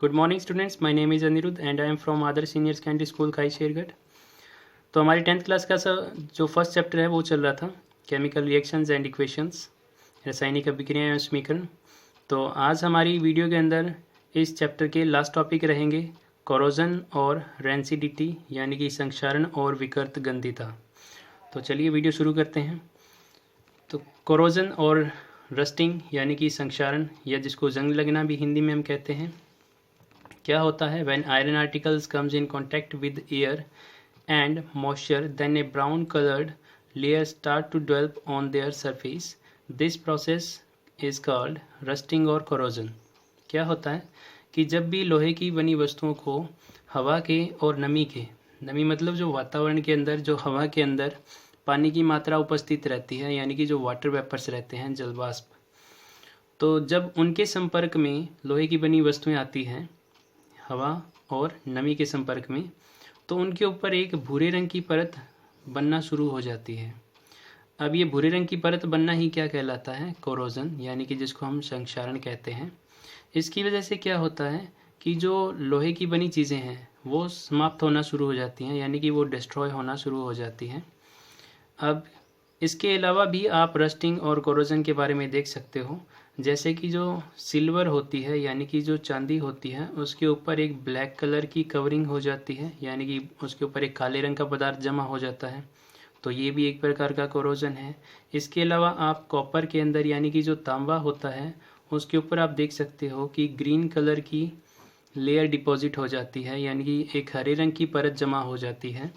Good morning students, my name is Anirudh and I am from Adarsh senior secondary school Khai Shergarh. तो हमारी 10th class का जो first chapter है वो चल रहा था केमिकल रिएक्शंस एंड इक्वेशंस, रासायनिक अभिक्रियाएं एवं समीकरण। तो आज हमारी वीडियो के अंदर इस चैप्टर के लास्ट टॉपिक रहेंगे कोरोजन और रेंसिडिटी यानी कि संक्षारण और विकृत गंधिता। तो चलिए वीडियो शुरू करते हैं। तो कोरोजन और रस्टिंग यानी कि संक्षारण या जिसको जंग लगना भी हिंदी में हम कहते हैं, क्या होता है? When iron articles comes in contact with air and moisture then a brown coloured layer start to develop on their surface. This process is called rusting और कोरोजन। क्या होता है कि जब भी लोहे की बनी वस्तुओं को हवा के और नमी मतलब जो वातावरण के अंदर, जो हवा के अंदर पानी की मात्रा उपस्थित रहती है, यानी कि जो वाटर वेपर्स रहते हैं, जलवाष्प, तो जब उनके संपर्क में लोहे की बनी वस्तुएं आती हैं हवा और नमी के संपर्क में, तो उनके ऊपर एक भूरे रंग की परत बनना शुरू हो जाती है। अब ये भूरे रंग की परत बनना ही क्या कहलाता है? कोरोजन, यानी कि जिसको हम संक्षारण कहते हैं। इसकी वजह से क्या होता है कि जो लोहे की बनी चीज़ें हैं वो समाप्त होना शुरू हो जाती हैं, यानी कि वो डिस्ट्रॉय होना शुरू हो जाती हैं। अब इसके अलावा भी आप रस्टिंग और कोरोजन के बारे में देख सकते हो, जैसे कि जो सिल्वर होती है यानी कि जो चांदी होती है उसके ऊपर एक ब्लैक कलर की कवरिंग हो जाती है, यानी कि उसके ऊपर एक काले रंग का पदार्थ जमा हो जाता है, तो ये भी एक प्रकार का कोरोजन है। इसके अलावा आप कॉपर के अंदर यानी कि जो तांबा होता है उसके ऊपर आप देख सकते हो कि ग्रीन कलर की लेयर डिपॉजिट हो जाती है, यानी कि एक हरे रंग की परत जमा हो जाती है,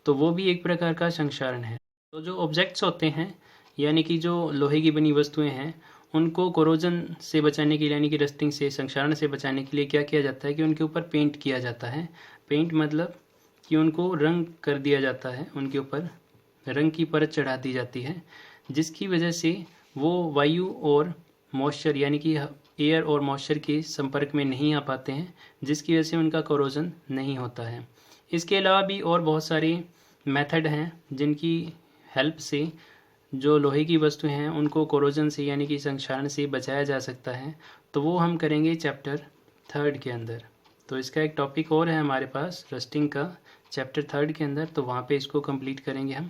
तो वो भी एक प्रकार का संक्षारण है। तो जो ऑब्जेक्ट्स होते हैं यानी कि जो लोहे की बनी वस्तुएं हैं उनको कोरोजन से बचाने के लिए यानी कि रस्टिंग से, संक्षारण से बचाने के लिए क्या किया जाता है कि उनके ऊपर पेंट किया जाता है। पेंट मतलब कि उनको रंग कर दिया जाता है, उनके ऊपर रंग की परत चढ़ा दी जाती है, जिसकी वजह से वो वायु और मॉइस्चर यानी कि एयर और मॉइस्चर के संपर्क में नहीं आ पाते हैं, जिसकी वजह से उनका कोरोजन नहीं होता है। इसके अलावा भी और बहुत सारे मेथड हैं जिनकी हेल्प से जो लोहे की वस्तुएं हैं उनको कोरोजन से यानी कि संक्षारण से बचाया जा सकता है, तो वो हम करेंगे चैप्टर 3 के अंदर। तो इसका एक टॉपिक और है हमारे पास रस्टिंग का चैप्टर 3 के अंदर, तो वहाँ पे इसको कंप्लीट करेंगे हम।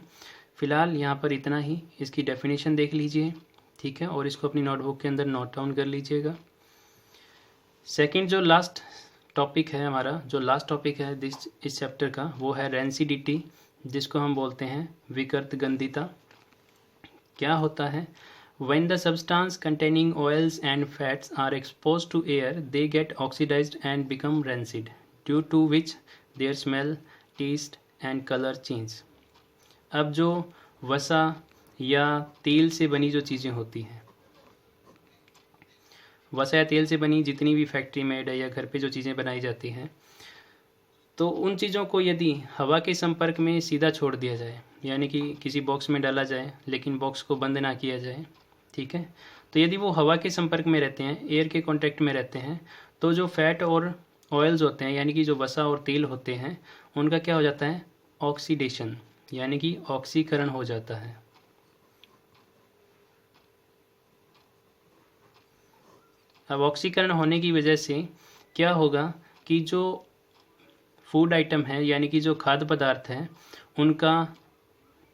फ़िलहाल यहाँ पर इतना ही, इसकी डेफिनेशन देख लीजिए, ठीक है, और इसको अपनी नोटबुक के अंदर नोट डाउन कर लीजिएगा। सेकेंड जो लास्ट टॉपिक है हमारा, जो लास्ट टॉपिक है इस चैप्टर का, वो है रेंसिडिटी, जिसको हम बोलते हैं विकृत गंधिता। क्या होता है? When the substance containing oils and fats are exposed to air, they get oxidized and become rancid, due to which their smell, taste and color change. अब जो वसा या तेल से बनी जो चीज़ें होती हैं, वसा या तेल से बनी जितनी भी फैक्ट्री मेड है या घर पे जो चीज़ें बनाई जाती हैं, तो उन चीज़ों को यदि हवा के संपर्क में सीधा छोड़ दिया जाए, यानी कि किसी बॉक्स में डाला जाए लेकिन बॉक्स को बंद ना किया जाए, ठीक है, तो यदि वो हवा के संपर्क में रहते हैं, एयर के कांटेक्ट में रहते हैं, तो जो फैट और ऑयल्स होते हैं यानी कि जो वसा और तेल होते हैं उनका क्या हो जाता है? ऑक्सीडेशन, यानी कि ऑक्सीकरण हो जाता है। अब ऑक्सीकरण होने की वजह से क्या होगा कि जो फूड आइटम है यानी कि जो खाद्य पदार्थ हैं उनका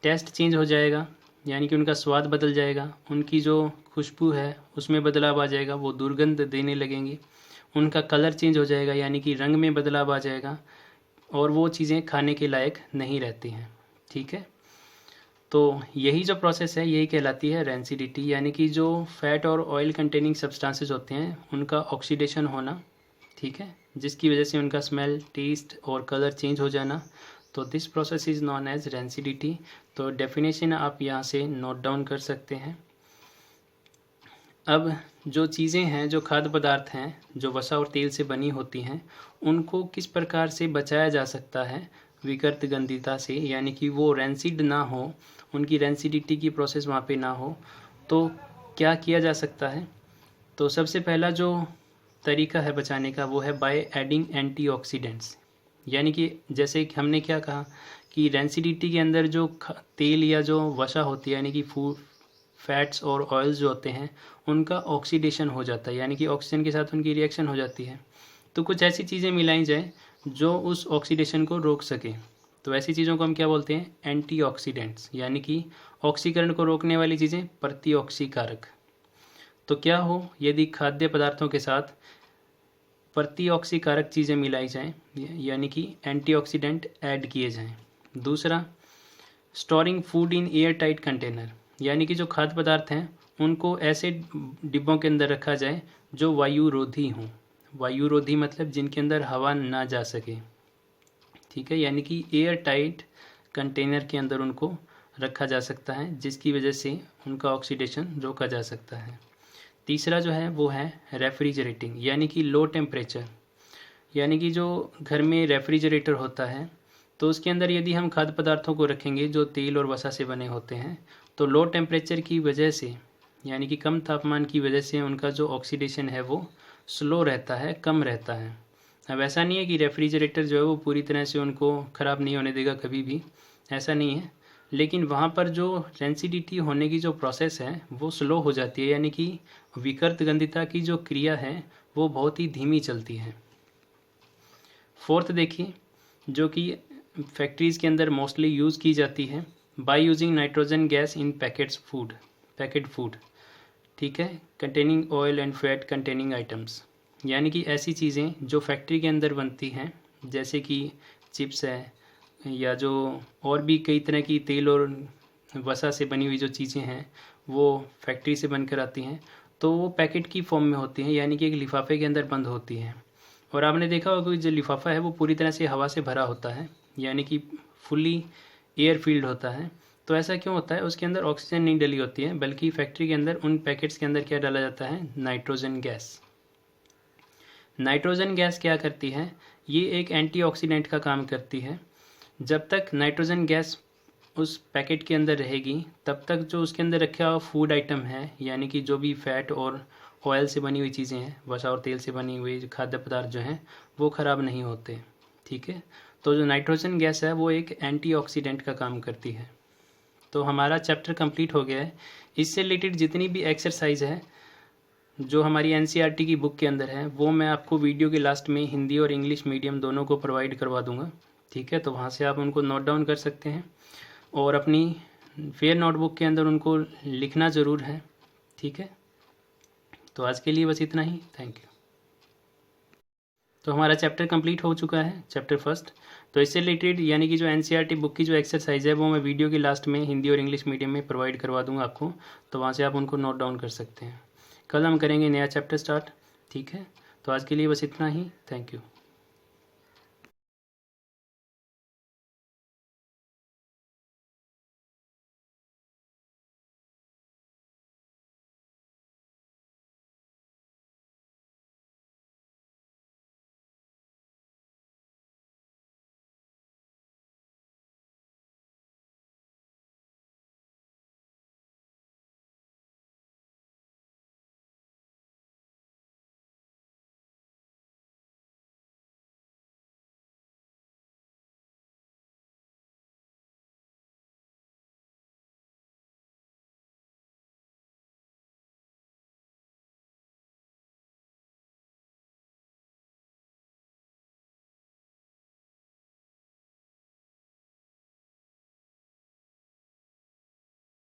टेस्ट चेंज हो जाएगा, यानी कि उनका स्वाद बदल जाएगा, उनकी जो खुशबू है उसमें बदलाव आ जाएगा, वो दुर्गंध देने लगेंगी, उनका कलर चेंज हो जाएगा यानी कि रंग में बदलाव आ जाएगा, और वो चीज़ें खाने के लायक नहीं रहती हैं, ठीक है। तो यही जो प्रोसेस है यही कहलाती है रेंसिडिटी, यानी कि जो फैट और ऑयल कंटेनिंग सब्सटेंसेस होते हैं उनका ऑक्सीडेशन होना, ठीक है, जिसकी वजह से उनका स्मेल, टेस्ट और कलर चेंज हो जाना, तो this process is known as rancidity. तो डेफिनेशन आप यहाँ से नोट डाउन कर सकते हैं। अब जो चीज़ें हैं, जो खाद्य पदार्थ हैं जो वसा और तेल से बनी होती हैं, उनको किस प्रकार से बचाया जा सकता है विकृत गंधिता से, यानी कि वो रेंसिड ना हो, उनकी रेंसिडिटी की प्रोसेस वहाँ पे ना हो, तो क्या किया जा सकता है? तो सबसे पहला जो तरीका है बचाने का वो है बाय एडिंग एंटीऑक्सीडेंट्स, यानी कि जैसे कि हमने क्या कहा कि रेंसिडिटी के अंदर जो तेल या जो वसा होती है यानी कि फैट्स और ऑयल्स जो होते हैं उनका ऑक्सीडेशन हो जाता है, यानी कि ऑक्सीजन के साथ उनकी रिएक्शन हो जाती है। तो कुछ ऐसी चीज़ें मिलाई जाए जो उस ऑक्सीडेशन को रोक सके। तो ऐसी चीज़ों को हम क्या बोलते हैं? एंटीऑक्सीडेंट्स, यानी कि ऑक्सीकरण को रोकने वाली चीज़ें, प्रतिऑक्सीकारक। तो क्या हो यदि खाद्य पदार्थों के साथ प्रतिऑक्सीकारक चीज़ें मिलाई जाएं, यानी कि एंटीऑक्सीडेंट ऐड किए जाएं। दूसरा, storing food in air tight container, यानी कि जो खाद्य पदार्थ हैं उनको ऐसे डिब्बों के अंदर रखा जाए जो वायुरोधी हों। वायुरोधी मतलब जिनके अंदर हवा ना जा सके, ठीक है, यानी कि एयर टाइट कंटेनर के अंदर उनको रखा जा सकता है, जिसकी वजह से उनका ऑक्सीडेशन रोका जा सकता है। तीसरा जो है वो है रेफ्रिजरेटिंग, यानी कि लो टेम्परेचर, यानी कि जो घर में रेफ्रिजरेटर होता है तो उसके अंदर यदि हम खाद्य पदार्थों को रखेंगे जो तेल और वसा से बने होते हैं, तो लो टेम्परेचर की वजह से, यानी कि कम तापमान की वजह से उनका जो ऑक्सीडेशन है वो स्लो रहता है, कम रहता है। अब ऐसा नहीं है कि रेफ्रिजरेटर जो है वो पूरी तरह से उनको ख़राब नहीं होने देगा कभी भी, ऐसा नहीं है, लेकिन वहाँ पर जो रेंसिडिटी होने की जो प्रोसेस है वो स्लो हो जाती है, यानी कि विकृत गंधिता की जो क्रिया है वो बहुत ही धीमी चलती है। फोर्थ देखिए, जो कि फैक्ट्रीज़ के अंदर मोस्टली यूज़ की जाती है, by using nitrogen gas in packet food, ठीक है, containing oil and fat containing items, यानी कि ऐसी चीज़ें जो फैक्ट्री के अंदर बनती हैं, जैसे कि चिप्स है या जो और भी कई तरह की तेल और वसा से बनी हुई जो चीज़ें हैं वो फैक्ट्री से बनकर आती हैं, तो वो पैकेट की फॉर्म में होती हैं, यानी कि एक लिफाफे के अंदर बंद होती हैं। और आपने देखा होगा कि जो लिफाफा है वो पूरी तरह से हवा से भरा होता है, यानी कि फुल्ली एयर फील्ड होता है। तो ऐसा क्यों होता है? उसके अंदर ऑक्सीजन नहीं डली होती है, बल्कि फैक्ट्री के अंदर उन पैकेट्स के अंदर क्या डाला जाता है? Nitrogen gas. नाइट्रोजन गैस क्या करती है? ये एक एंटीऑक्सीडेंट का काम करती है। जब तक नाइट्रोजन गैस उस पैकेट के अंदर रहेगी तब तक जो उसके अंदर रखा हुआ फूड आइटम है, यानी कि जो भी फैट और ऑयल से बनी हुई चीज़ें हैं, वसा और तेल से बनी हुई खाद्य पदार्थ जो हैं वो ख़राब नहीं होते, ठीक है। तो जो नाइट्रोजन गैस है वो एक एंटीऑक्सीडेंट का काम करती है। तो हमारा चैप्टर कंप्लीट हो गया है। इससे रिलेटेड जितनी भी एक्सरसाइज है जो हमारी एनसीईआरटी की बुक के अंदर है वो मैं आपको वीडियो के लास्ट में हिंदी और इंग्लिश मीडियम दोनों को प्रोवाइड करवा दूंगा, ठीक है। तो वहाँ से आप उनको नोट डाउन कर सकते हैं और अपनी फेयर नोटबुक के अंदर उनको लिखना ज़रूर है, ठीक है। तो आज के लिए बस इतना ही, थैंक यू। तो हमारा चैप्टर कंप्लीट हो चुका है, चैप्टर फर्स्ट। तो इससे रिलेटेड यानी कि जो एनसीईआरटी बुक की जो एक्सरसाइज है वो मैं वीडियो के लास्ट में हिंदी और इंग्लिश मीडियम में प्रोवाइड करवा दूंगा आपको, तो वहाँ से आप उनको नोट डाउन कर सकते हैं। कल हम करेंगे नया चैप्टर स्टार्ट, ठीक है। तो आज के लिए बस इतना ही, थैंक यू।